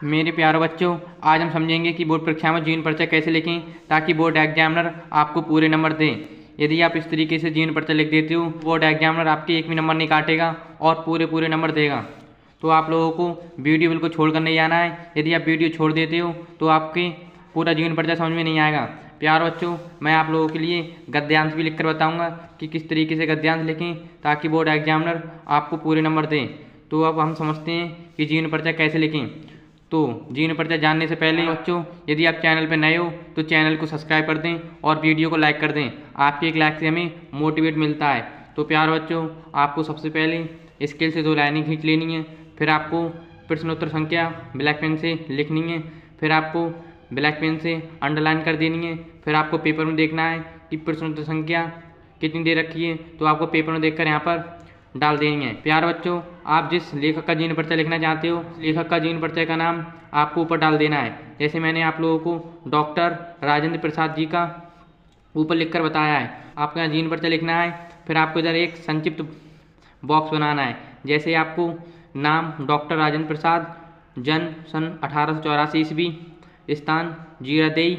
मेरे प्यारे बच्चों, आज हम समझेंगे कि बोर्ड परीक्षा में जीवन परिचय कैसे लिखें ताकि बोर्ड एग्जामिनर आपको पूरे नंबर दे। यदि आप इस तरीके से जीवन परिचय लिख देते हो, बोर्ड एग्जामिनर आपके एक भी नंबर नहीं काटेगा और पूरे नंबर देगा। तो आप लोगों को वीडियो बिल्कुल छोड़ कर नहीं जाना है। यदि आप वीडियो छोड़ देते हो तो आपके पूरा जीवन परिचय समझ में नहीं आएगा। प्यारे बच्चों, मैं आप लोगों के लिए गद्यांश भी लिख कर बताऊँगा कि किस तरीके से गद्यांश लिखें ताकि बोर्ड एग्जामिनर आपको पूरे नंबर दें। तो अब हम समझते हैं कि जीवन परिचय कैसे लिखें। तो जीवन परिचय जानने से पहले बच्चों, यदि आप चैनल पर नए हो तो चैनल को सब्सक्राइब कर दें और वीडियो को लाइक कर दें। आपके एक लाइक से हमें मोटिवेट मिलता है। तो प्यारे बच्चों, आपको सबसे पहले स्केल से 2 लाइनें खींच लेनी है। फिर आपको प्रश्नोत्तर संख्या ब्लैक पेन से लिखनी है। फिर आपको ब्लैक पेन से अंडरलाइन कर देनी है। फिर आपको पेपर में देखना है कि प्रश्नोत्तर संख्या कितनी दे रखी है, तो आपको पेपर में देखकर यहाँ पर डाल देनी है। प्यारे बच्चों, आप जिस लेखक का जीवन परिचय लिखना चाहते हो, लेखक का जीवन परिचय का नाम आपको ऊपर डाल देना है। जैसे मैंने आप लोगों को डॉक्टर राजेंद्र प्रसाद जी का ऊपर लिखकर बताया है, आपको यहाँ जीवन परिचय लिखना है। फिर आपको इधर एक संक्षिप्त बॉक्स बनाना है। जैसे आपको नाम डॉक्टर राजेंद्र प्रसाद, जन्म सन 1884 ईस्वी, स्थान जीरादेई,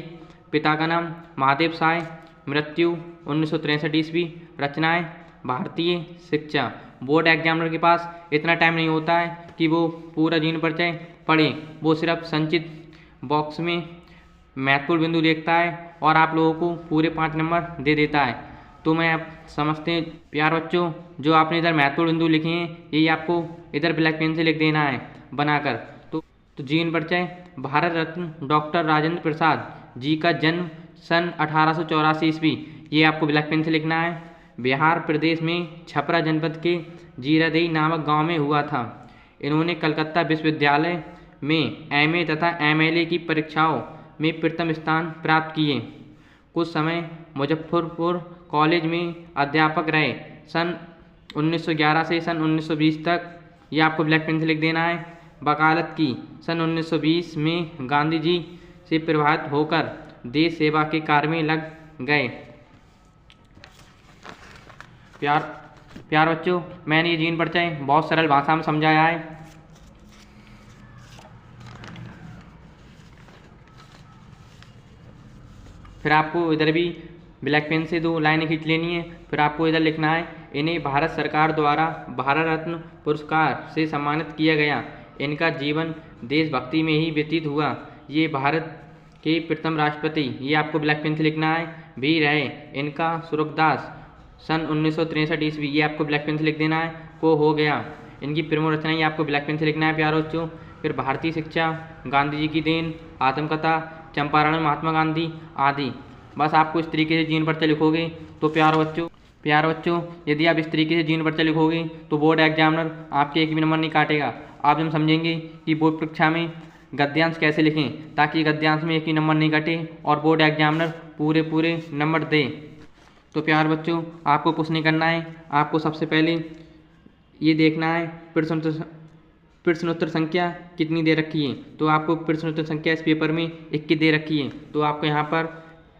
पिता का नाम महादेव साय, मृत्यु 1963 ईस्वी, रचनाएँ भारतीय शिक्षा। बोर्ड एग्जामिनर के पास इतना टाइम नहीं होता है कि वो पूरा जीवन परिचय पढ़े, वो सिर्फ संचित बॉक्स में महत्वपूर्ण बिंदु देखता है और आप लोगों को पूरे 5 नंबर दे देता है। तो मैं आप समझते हैं प्यारे बच्चों, जो आपने इधर महत्वपूर्ण बिंदु लिखे हैं यही आपको इधर ब्लैक पेन से लिख देना है बनाकर। तो जीवन परिचय, भारत रत्न डॉक्टर राजेंद्र प्रसाद जी का जन्म सन 1884 ईस्वी, ये आपको ब्लैक पेन से लिखना है। बिहार प्रदेश में छपरा जनपद के जीरादेई नामक गांव में हुआ था। इन्होंने कलकत्ता विश्वविद्यालय में एमए तथा एमएलए की परीक्षाओं में प्रथम स्थान प्राप्त किए। कुछ समय मुजफ्फरपुर कॉलेज में अध्यापक रहे सन 1911 से सन 1920 तक, ये आपको ब्लैक पेन से लिख देना है। वकालत की सन 1920 में गांधी जी से प्रभावित होकर देश सेवा के कार्य में लग गए। प्यार बच्चों, मैंने ये जीवन परिचय बहुत सरल भाषा में समझाया है। फिर आपको इधर भी ब्लैक पेन से 2 लाइनें खींच लेनी है। फिर आपको इधर लिखना है, इन्हें भारत सरकार द्वारा भारत रत्न पुरस्कार से सम्मानित किया गया। इनका जीवन देशभक्ति में ही व्यतीत हुआ। ये भारत के प्रथम राष्ट्रपति, ये आपको ब्लैक पेन से लिखना है, भी रहे। इनका सूरदास सन 1963 ईस्वी, ये आपको ब्लैक पेन से लिख देना है, को हो गया। इनकी प्रमुख रचना ये आपको ब्लैक पेन से लिखना है प्यारे बच्चों। फिर भारतीय शिक्षा, गांधी जी की देन, आत्मकथा, चंपारण महात्मा गांधी आदि। बस आपको इस तरीके से जीवन परिचय लिखोगे तो प्यारे बच्चों, यदि आप इस तरीके से जीवन परिचय लिखोगे तो बोर्ड एग्जामिनर आपके एक भी नंबर नहीं काटेगा। आप हम समझेंगे कि बोर्ड परीक्षा में गद्यांश कैसे लिखें ताकि गद्यांश में एक ही नंबर नहीं कटे और बोर्ड एग्जामिनर पूरे नंबर दे। तो प्यारे बच्चों, आपको कुछ नहीं करना है। आपको सबसे पहले ये देखना है प्रश्नोत्तर संख्या कितनी दे रखी है। तो आपको प्रश्नोत्तर संख्या इस पेपर में 21 दे रखी है, तो आपको यहाँ पर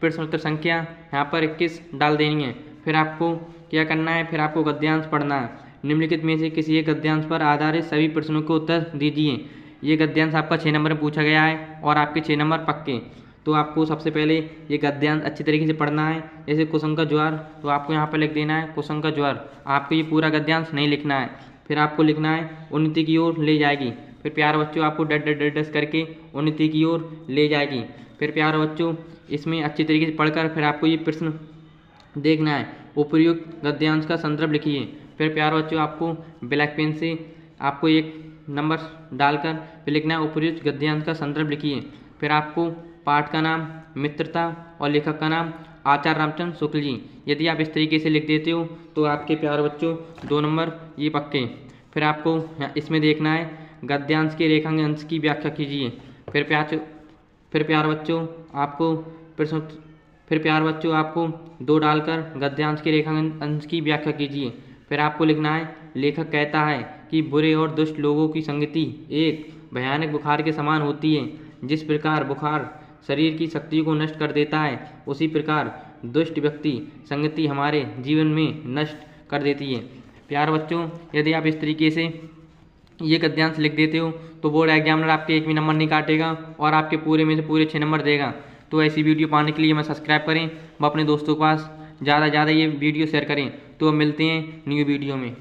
प्रश्नोत्तर संख्या यहाँ पर 21 डाल देनी है। फिर आपको क्या करना है, फिर आपको गद्यांश पढ़ना है। निम्नलिखित में से किसी एक गद्यांश पर आधारित सभी प्रश्नों के उत्तर दीजिए। ये गद्यांश आपका 6 नंबर में पूछा गया है और आपके 6 नंबर पक्के। तो आपको सबसे पहले ये गद्यांश अच्छी तरीके से पढ़ना है। जैसे कुसुम का ज्वार, तो आपको यहाँ पर लिख देना है कुसुम का ज्वार। आपको ये पूरा गद्यांश नहीं लिखना है। फिर आपको लिखना है उन्नति की ओर ले जाएगी। फिर प्यारे बच्चों, आपको डस करके उन्नति की ओर ले जाएगी। फिर प्यारे बच्चों, इसमें अच्छी तरीके से पढ़कर फिर आपको ये प्रश्न देखना है, उपर्युक्त गद्यांश का संदर्भ लिखिए। फिर प्यारे बच्चों, आपको ब्लैक पेन से आपको एक नंबर डालकर फिर लिखना है उपर्युक्त गद्यांश का संदर्भ लिखिए। फिर आपको पाठ का नाम मित्रता और लेखक का नाम आचार्य रामचंद्र शुक्ल जी। यदि आप इस तरीके से लिख देते हो तो आपके प्यारे बच्चों 2 नंबर ये पक्के। फिर आपको इसमें देखना है गद्यांश के रेखांश की व्याख्या कीजिए। फिर प्यारे बच्चों, आपको 2 डालकर गद्यांश के रेखांश की व्याख्या कीजिए। फिर आपको लिखना है लेखक कहता है कि बुरे और दुष्ट लोगों की संगति एक भयानक बुखार के समान होती है। जिस प्रकार बुखार शरीर की शक्तियों को नष्ट कर देता है, उसी प्रकार दुष्ट व्यक्ति संगति हमारे जीवन में नष्ट कर देती है। प्यारे बच्चों, यदि आप इस तरीके से ये गद्यांश लिख देते हो तो बोर्ड एग्जामिनर आपके एक भी नंबर नहीं काटेगा और आपके पूरे में से पूरे 6 नंबर देगा। तो ऐसी वीडियो पाने के लिए हमें सब्सक्राइब करें व अपने दोस्तों के पास ज़्यादा से ज़्यादा ये वीडियो शेयर करें। तो अब मिलते हैं न्यू वीडियो में।